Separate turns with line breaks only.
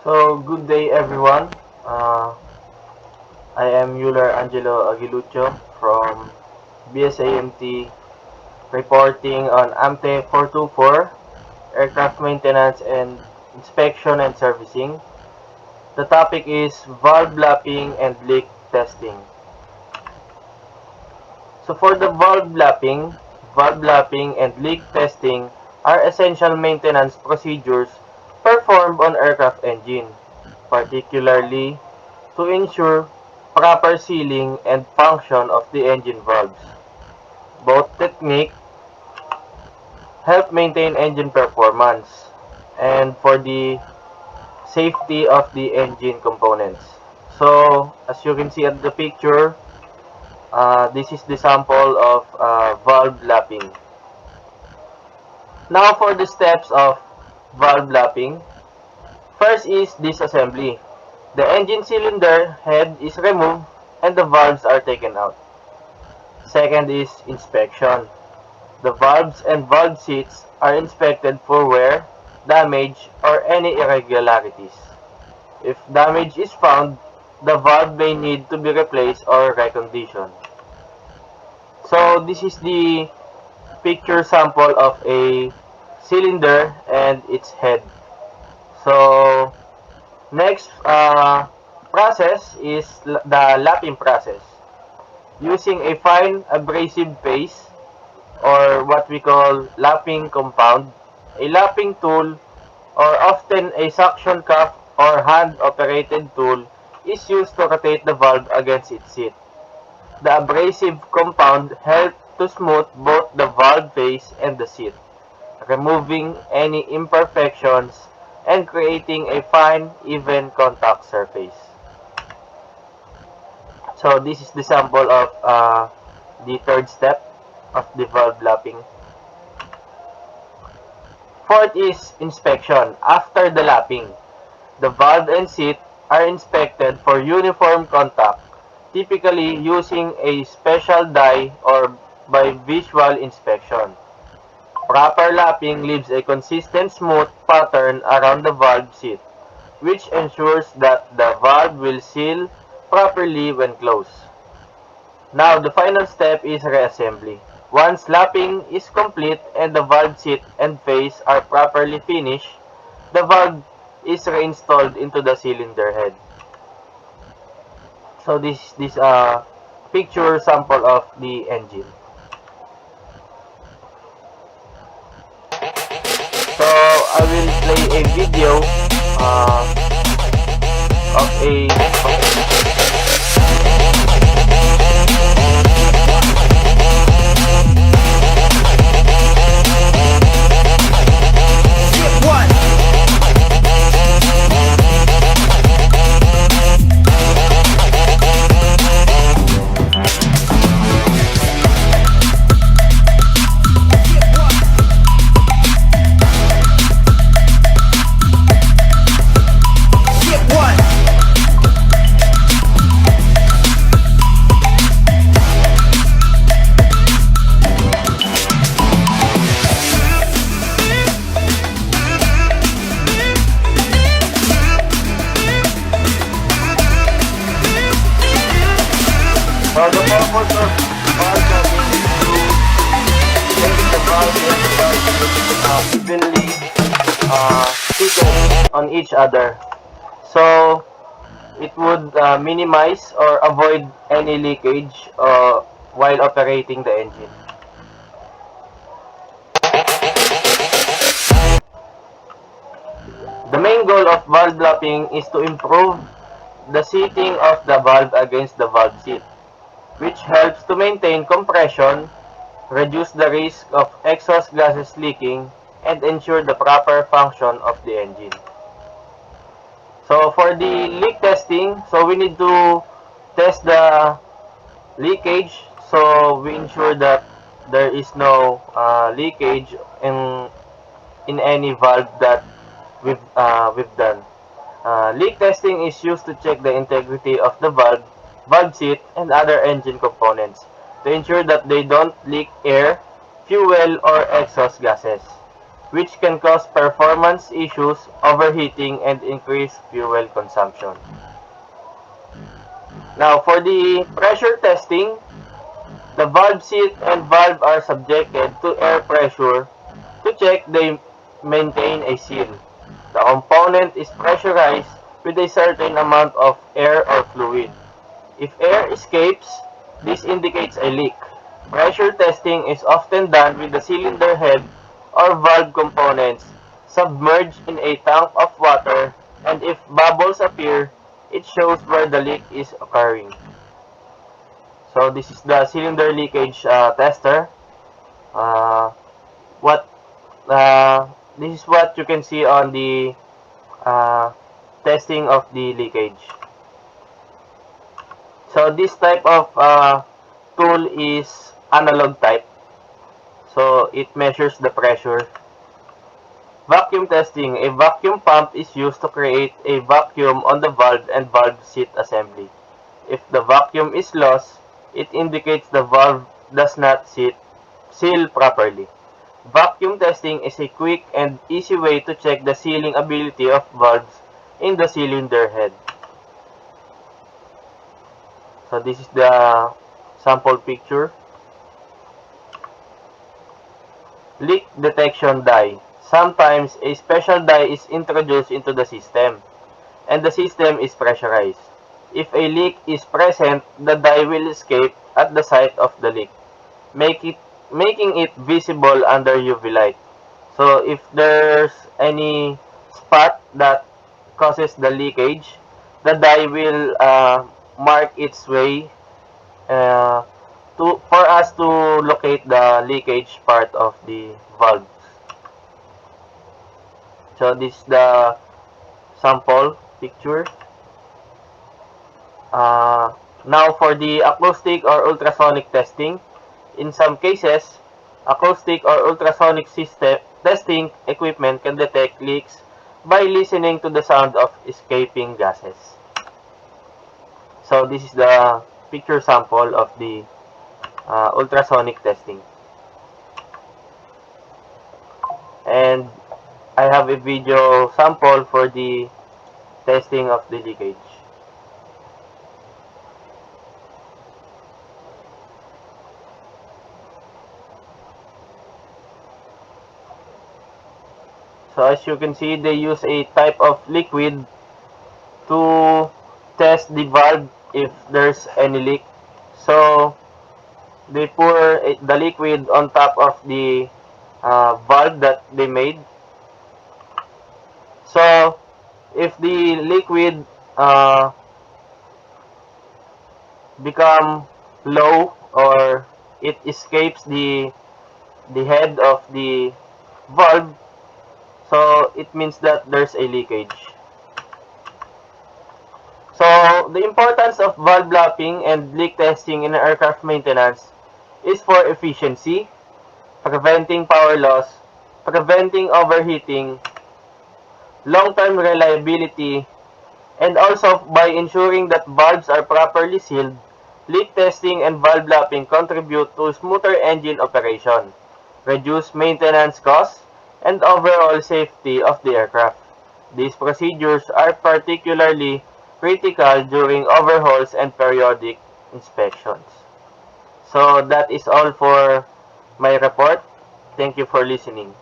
So, good day everyone. I am Euler Angelo Aguilucho from BSAMT reporting on AMTE 424, Aircraft Maintenance and Inspection and Servicing. The topic is valve lapping and leak testing. So for the valve lapping and leak testing are essential maintenance procedures performed on aircraft engine, particularly to ensure proper sealing and function of the engine valves. Both technique help maintain engine performance and for the safety of the engine components. So as you can see at the picture, this is the sample of valve lapping. Now for the steps of valve lapping. First is disassembly. The engine cylinder head is removed and the valves are taken out. Second is inspection. The valves and valve seats are inspected for wear, damage, or any irregularities. If damage is found, the valve may need to be replaced or reconditioned. So this is the picture sample of a cylinder and its head. So next process is the lapping process. Using a fine abrasive paste or what we call lapping compound, a lapping tool or often a suction cup or hand-operated tool is used to rotate the valve against its seat. The abrasive compound helps to smooth both the valve face and the seat, removing any imperfections and creating a fine, even contact surface. So this is the sample of the third step of the valve lapping. Fourth is inspection. After the lapping, the valve and seat are inspected for uniform contact, typically using a special die or by visual inspection. Proper lapping leaves a consistent smooth pattern around the valve seat, which ensures that the valve will seal properly when closed. Now the final step is reassembly. Once lapping is complete and the valve seat and face are properly finished, the valve is reinstalled into the cylinder head. So this picture sample of the engine. So I will play a video of a So the purpose of valve lapping is to make the valve evenly fitted on each other. So it would minimize or avoid any leakage while operating the engine. The main goal of valve lapping is to improve the seating of the valve against the valve seat, which helps to maintain compression, reduce the risk of exhaust gases leaking, and ensure the proper function of the engine. So for the leak testing, so we need to test the leakage, so we ensure that there is no leakage in any valve that we've done. Leak testing is used to check the integrity of the valve seat, and other engine components to ensure that they don't leak air, fuel, or exhaust gases. which can cause performance issues, overheating, and increased fuel consumption. Now, for the pressure testing, the valve seat and valve are subjected to air pressure to check they maintain a seal. The component is pressurized with a certain amount of air or fluid. If air escapes, this indicates a leak. Pressure testing is often done with the cylinder head or valve components submerged in a tank of water, and if bubbles appear, it shows where the leak is occurring. So this is the cylinder leakage tester. Uh, what this is what you can see on the uh, testing of the leakage. So this type of tool is analog type. So it measures the pressure. Vacuum testing. A vacuum pump is used to create a vacuum on the valve and valve seat assembly. If the vacuum is lost, it indicates the valve does not seal properly. Vacuum testing is a quick and easy way to check the sealing ability of valves in the cylinder head. So this is the sample picture. Leak detection die. Sometimes a special die is introduced into the system, and the system is pressurized. If a leak is present, the die will escape at the site of the leak, making it visible under UV light. So if there's any spot that causes the leakage, the die will mark its way for us to locate the leakage part of the valve. So this is the sample picture. Now for the acoustic or ultrasonic testing. In some cases, acoustic or ultrasonic system testing equipment can detect leaks by listening to the sound of escaping gases. So this is the picture sample of the ultrasonic testing. And I have a video sample for the testing of the leakage. So as you can see, they use a type of liquid to test the valve if there's any leak. So they pour the liquid on top of the valve that they made. So if the liquid become low or it escapes the head of the valve, so it means that there's a leakage. So the importance of valve lapping and leak testing in aircraft maintenance is for efficiency, preventing power loss, preventing overheating, long-term reliability, and also by ensuring that valves are properly sealed. Leak testing and valve lapping contribute to smoother engine operation, reduce maintenance costs, and overall safety of the aircraft. These procedures are particularly critical during overhauls and periodic inspections. So that is all for my report. Thank you for listening.